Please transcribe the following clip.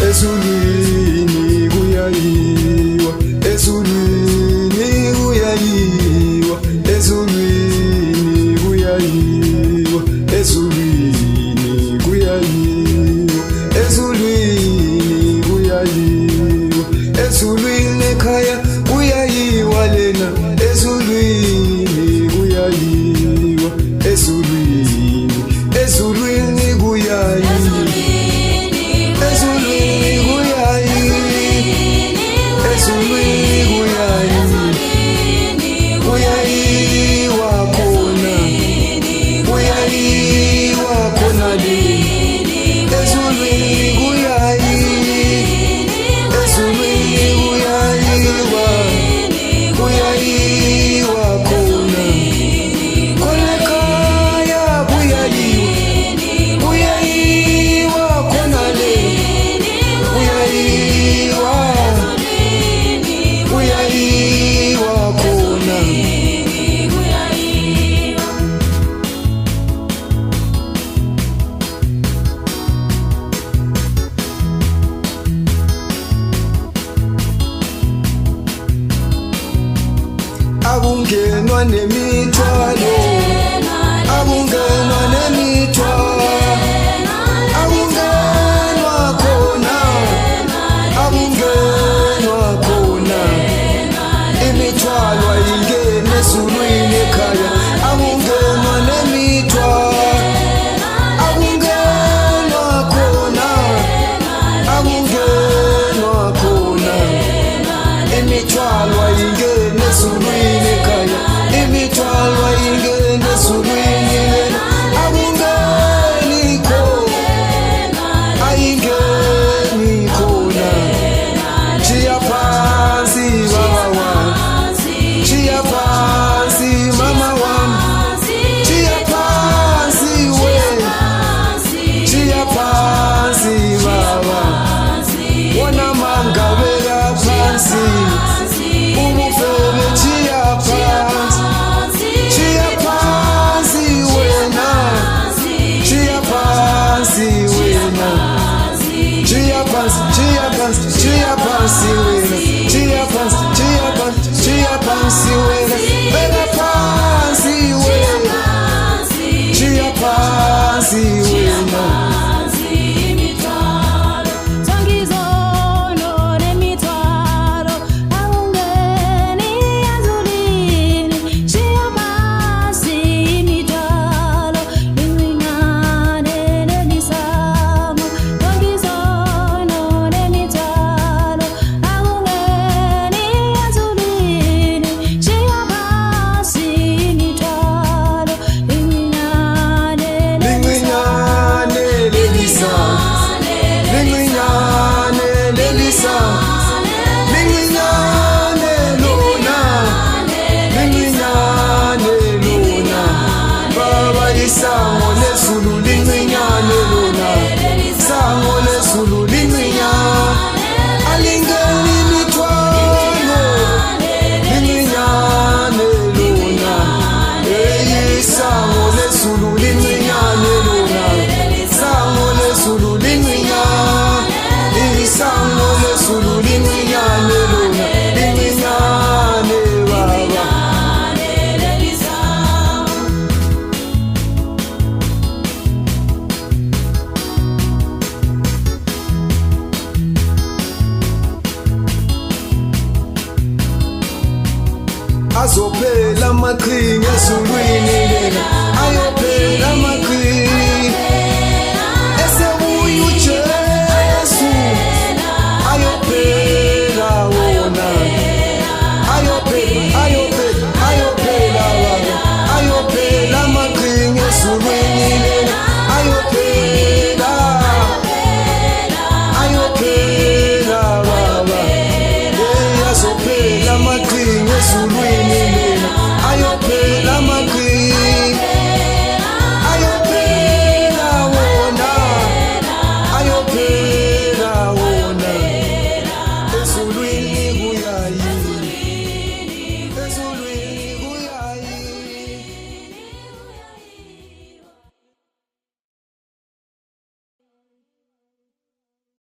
ezulwini kuyayiwa, ezulwini kuyayiwa, ezulwini kuyayiwa, ezulwini kuyayiwa, ezulwini kuyayiwa, ezulwini ekhaya kuyayiwa lena, ezulwini kuyayiwa, ezulwini, ezulwini kuyayiwa, ezulwini kuyayiwa, ezulwini kuyayiwa, kuyayiwa khona, kuyayiwa khona le, ezulwini kuyayiwa, ezulwini kuyayiwa, kuyayiwa khona, khona ekhaya kuyayiwa, kuyayiwa khona le, kuyayiwa, kuyayiwa khona. Akungenwa nemithwalo, akungenwa nemithwalo, akungenwa khona, akungenwa khona, imithwalo ayingene ezulwini ekhaya, akungenwa nemithwalo, akungenwa khona, akungenwa khona, imithwalo ayingene ezulwini ekhaya, imithwalo ayingene ezulwini lena, akungeni khona, ayingeni khona, jiya phansi baba wami, jiya phansi mama wami, jiya phansi wena, jiya phansi baba, wona mangabeka phansi, ubufebe jiya phansi, jiya phansi wena, jiya phansi wena, jiya phansi, jiya phansi, jiya phansi wena, jiya phansi, jiya phansi, jiya phansi wena, beka phansi wena, jiya phansi wena. Sango lezulu lincinyane lona, sango lezulu lincinyane, alingeni imithwalo, lincinyane lona, sango lezulu lincinyane lona, sango lezulu lincinyane, sango lezulu lincinyane lona, lincinyane baba. Azophela amaqhinga ezulwini lena, ayophela amaqhinga